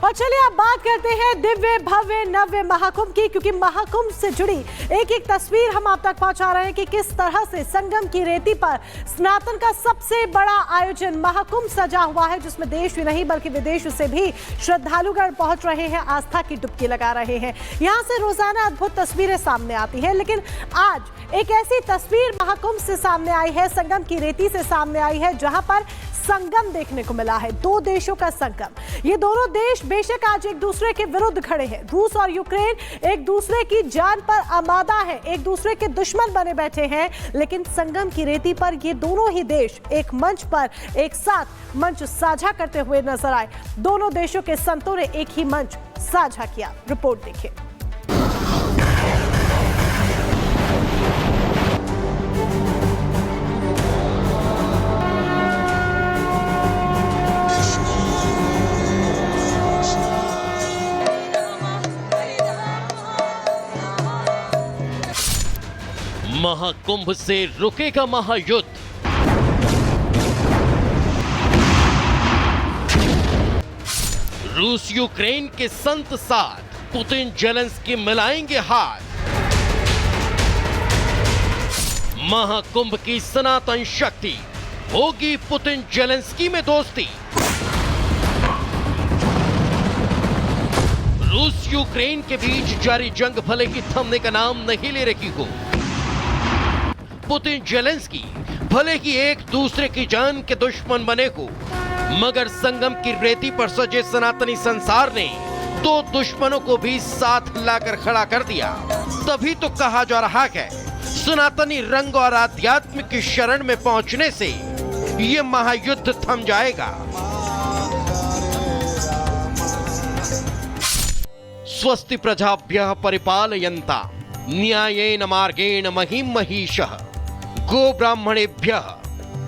और चलिए अब बात करते हैं दिव्य भव्य नव्य महाकुंभ की, क्योंकि महाकुंभ से जुड़ी एक एक तस्वीर हम आप तक पहुंचा रहे हैं कि किस तरह से संगम की रेती पर सनातन का सबसे बड़ा आयोजन महाकुंभ सजा हुआ है, जिसमें देश ही नहीं बल्कि विदेश से भी श्रद्धालुगण पहुंच रहे हैं, आस्था की डुबकी लगा रहे हैं। यहाँ से रोजाना अद्भुत तस्वीरें सामने आती है, लेकिन आज एक ऐसी तस्वीर महाकुंभ से सामने आई है, संगम की रेती से सामने आई है, जहां पर संगम देखने को मिला है। दो देशों का संगम। ये दोनों देश बेशक आज एक दूसरे के विरुद्ध खड़े हैं। रूस और यूक्रेन एक दूसरे की जान पर आमादा है, एक दूसरे के दुश्मन बने बैठे हैं, लेकिन संगम की रेती पर ये दोनों ही देश एक मंच पर एक साथ मंच साझा करते हुए नजर आए। दोनों देशों के संतों ने एक ही मंच साझा किया। रिपोर्ट देखिए। महाकुंभ से रुकेगा महायुद्ध। रूस यूक्रेन के संत साथ, पुतिन जेलेंस्की मिलाएंगे हाथ। महाकुंभ की सनातन शक्ति, होगी पुतिन जेलेंस्की में दोस्ती। रूस यूक्रेन के बीच जारी जंग भले ही थमने का नाम नहीं ले रही हो। पुतिन जेलेंस्की भले ही एक दूसरे की जान के दुश्मन बने हो, मगर संगम की रेती पर सजे सनातनी संसार ने दो दुश्मनों को भी साथ लाकर खड़ा कर दिया। तभी तो कहा जा रहा है, सनातनी रंग और आध्यात्म की शरण में पहुंचने से ये महायुद्ध थम जाएगा। स्वस्ति प्रजाभ्यः परिपालयन्ता न्यायेन मार्गेण महिं महिषः गो ब्राह्मणेभ्यः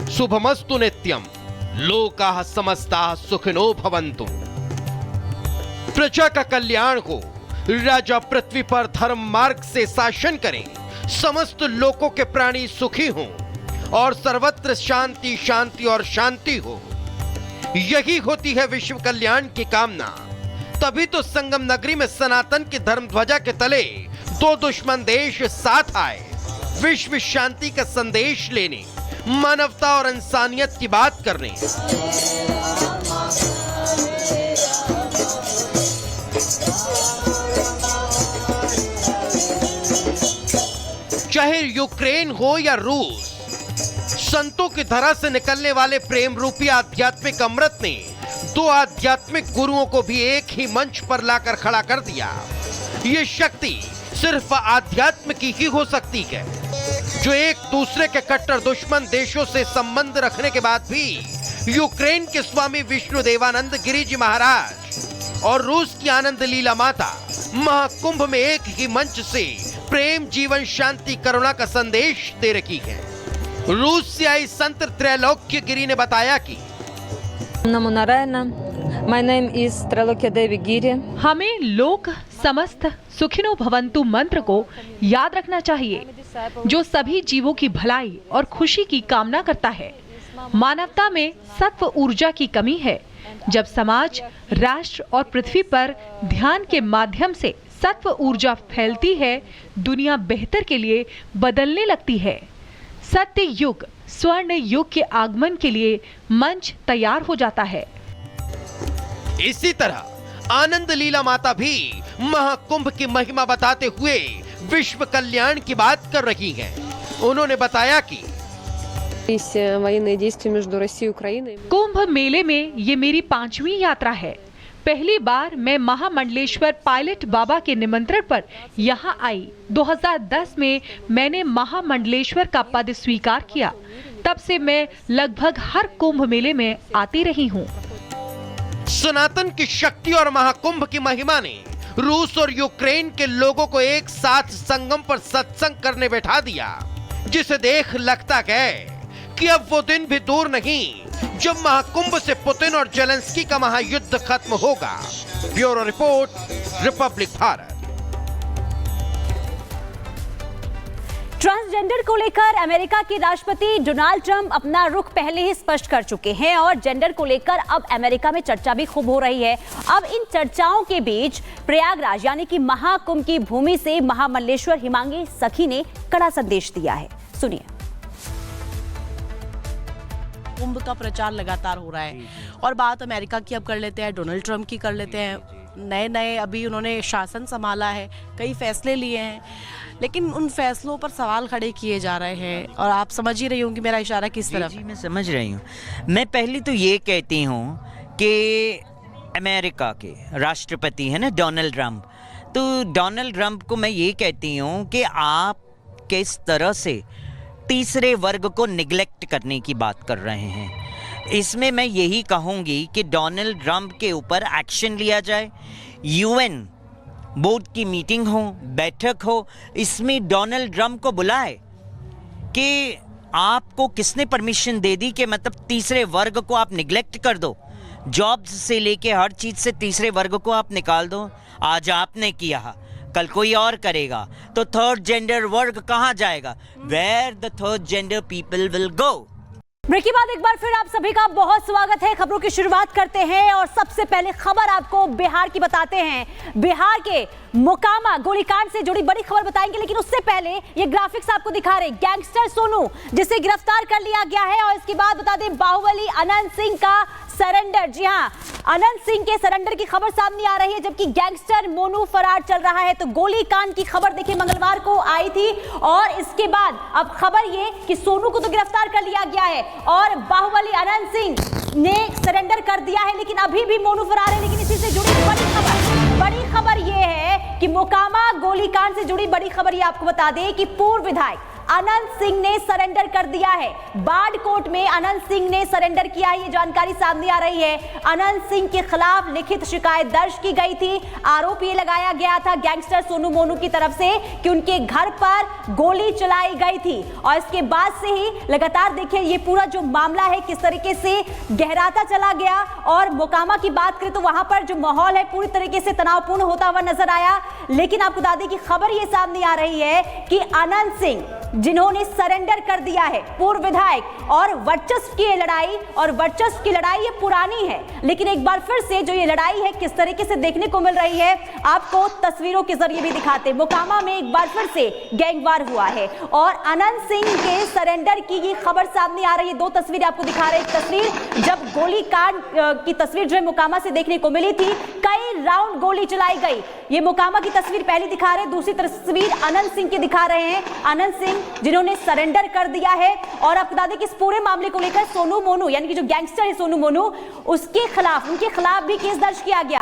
शुभमस्तु नित्यम लोकाः समस्ताः सुखिनो भवन्तु। प्रजा का कल्याण हो, राजा पृथ्वी पर धर्म मार्ग से शासन करें, समस्त लोकों के प्राणी सुखी हों और सर्वत्र शांति शांति और शांति हो, यही होती है विश्व कल्याण की कामना। तभी तो संगम नगरी में सनातन की धर्म ध्वजा के तले दो दुश्मन देश साथ आए, विश्व शांति का संदेश लेने, मानवता और इंसानियत की बात करने। चाहे यूक्रेन हो या रूस, संतों की धरा से निकलने वाले प्रेम रूपी आध्यात्मिक अमृत ने दो आध्यात्मिक गुरुओं को भी एक ही मंच पर लाकर खड़ा कर दिया। ये शक्ति सिर्फ आध्यात्म की ही हो सकती है, जो एक दूसरे के कट्टर दुश्मन देशों से संबंध रखने के बाद भी यूक्रेन के स्वामी विष्णु देवानंद गिरी जी महाराज और रूस की आनंद लीला माता महाकुंभ में एक ही मंच से प्रेम, जीवन, शांति, करुणा का संदेश दे रही है। रूस से आई संत त्रैलोक्य गिरी ने बताया कि नमो नारायण, माय नेम इज त्रैलोक्य देवी गिरी। हमें लोक समस्त सुखिनो भवन्तु मंत्र को याद रखना चाहिए, जो सभी जीवों की भलाई और खुशी की कामना करता है। मानवता में सत्व ऊर्जा की कमी है। जब समाज, राष्ट्र और पृथ्वी पर ध्यान के माध्यम से सत्व ऊर्जा फैलती है, दुनिया बेहतर के लिए बदलने लगती है। सत्य युग, स्वर्ण युग के आगमन के लिए मंच तैयार हो जाता है। इसी तरह आनंद लीला माता भी महाकुंभ की महिमा बताते हुए विश्व कल्याण की बात कर रही हैं। उन्होंने बताया कि कुंभ मेले में ये मेरी 5वीं यात्रा है। पहली बार मैं महामंडलेश्वर पायलट बाबा के निमंत्रण पर यहाँ आई। 2010 में मैंने महामंडलेश्वर का पद स्वीकार किया। तब से मैं लगभग हर कुंभ मेले में आती रही हूँ। सनातन की शक्ति और महाकुंभ की महिमा ने रूस और यूक्रेन के लोगों को एक साथ संगम पर सत्संग करने बैठा दिया, जिसे देख लगता है कि अब वो दिन भी दूर नहीं जब महाकुंभ से पुतिन और जेलेंस्की का महायुद्ध खत्म होगा। Bureau report, Republic Bharat. Transgender को लेकर अमेरिका के राष्ट्रपति डोनाल्ड ट्रंप अपना रुख पहले ही स्पष्ट कर चुके हैं और जेंडर को लेकर अब अमेरिका में चर्चा भी खूब हो रही है। अब इन चर्चाओं के बीच प्रयागराज यानी कि महाकुंभ की भूमि से महामल्लेश्वर हिमांगी सखी ने कड़ा संदेश दिया है। सुनिए। कुंभ का प्रचार लगातार हो रहा है और बात अमेरिका की अब कर लेते हैं, डोनाल्ड ट्रंप की कर लेते हैं। नए अभी उन्होंने शासन संभाला है, कई फैसले लिए हैं, लेकिन उन फैसलों पर सवाल खड़े किए जा रहे हैं और आप समझ ही रही होंगी मेरा इशारा किस तरफ। जी मैं समझ रही हूँ। मैं पहले तो ये कहती हूँ कि अमेरिका के राष्ट्रपति है ना डोनाल्ड ट्रंप, तो डोनाल्ड ट्रंप को मैं ये कहती हूँ कि आप किस तरह से तीसरे वर्ग को निगलेक्ट करने की बात कर रहे हैं। इसमें मैं यही कहूँगी कि डोनाल्ड ट्रंप के ऊपर एक्शन लिया जाए। यूएन बोर्ड की मीटिंग हो, बैठक हो, इसमें डोनाल्ड ट्रंप को बुलाए कि आपको किसने परमिशन दे दी कि मतलब तीसरे वर्ग को आप निगलेक्ट कर दो, जॉब्स से लेके हर चीज़ से तीसरे वर्ग को आप निकाल दो। आज आपने किया, कल कोई और करेगा, तो थर्ड जेंडर वर्ग कहाँ जाएगा? Where the third gender people will go. Break के बाद एक बार फिर आप सभी का बहुत स्वागत है। खबरों की शुरुआत करते हैं और सबसे पहले खबर आपको बिहार की बताते हैं। बिहार के मोकामा गोलीकांड से जुड़ी बड़ी खबर बताएंगे, लेकिन उससे पहले ये ग्राफिक्स आपको दिखा रहे गैंगस्टर सोनू जिसे गिरफ्तार कर लिया गया है। और इसके बाद बता दें बाहुबली अनंत सिंह का सरेंडर। जी हां, अनंत सिंह के सरेंडर की खबर सामने आ रही है, जबकि गैंगस्टर मोनू फरार चल रहा है। तो गोलीकांड की खबर देखिए मंगलवार को आई थी और इसके बाद अब खबर ये कि सोनू को तो गिरफ्तार कर लिया गया है और बाहुबली अनंत सिंह ने सरेंडर कर दिया है, लेकिन अभी भी मोनू फरार है। लेकिन इसी से जुड़ी बड़ी खबर ये है कि मोकामा गोलीकांड से जुड़ी बड़ी खबर ये आपको बता दें कि पूर्व विधायक अनंत सिंह ने सरेंडर कर दिया है। बाढ़ कोर्ट में अनंत सिंह ने सरेंडर किया है, ये जानकारी सामने आ रही है। अनंत सिंह के खिलाफ लिखित शिकायत दर्ज की गई थी। आरोप ये लगाया गया था गैंगस्टर सोनू मोनू की तरफ से कि उनके घर पर गोली चलाई गई थी और इसके बाद से ही लगातार देखिए ये पूरा जो मामला है किस तरीके से गहराता चला गया। और मोकामा की बात करें तो वहां पर जो माहौल है पूरी तरीके से तनावपूर्ण होता हुआ नजर आया। लेकिन आपको बता दें कि खबर ये सामने आ रही है कि अनंत सिंह जिन्होंने सरेंडर कर दिया है, पूर्व विधायक, और वर्चस्व की लड़ाई, और वर्चस्व की लड़ाई ये पुरानी है, लेकिन एक बार फिर से जो ये लड़ाई है किस तरीके से देखने को मिल रही है आपको तस्वीरों के जरिए भी दिखाते। मोकामा में एक बार फिर से गैंगवार हुआ है और अनंत सिंह के सरेंडर की ये खबर सामने आ रही है। दो तस्वीरें आपको दिखा रहे हैं। एक तस्वीर जब गोलीकांड की तस्वीर जो है मोकामा से देखने को मिली थी, कई राउंड गोली चलाई गई, ये मोकामा की तस्वीर पहली दिखा रहे हैं। दूसरी तस्वीर अनंत सिंह की दिखा रहे हैं, अनंत सिंह जिन्होंने सरेंडर कर दिया है। और आपको बता दें कि इस पूरे मामले को लेकर सोनू मोनू यानी कि जो गैंगस्टर है सोनू मोनू, उसके खिलाफ, उनके खिलाफ भी केस दर्ज किया गया।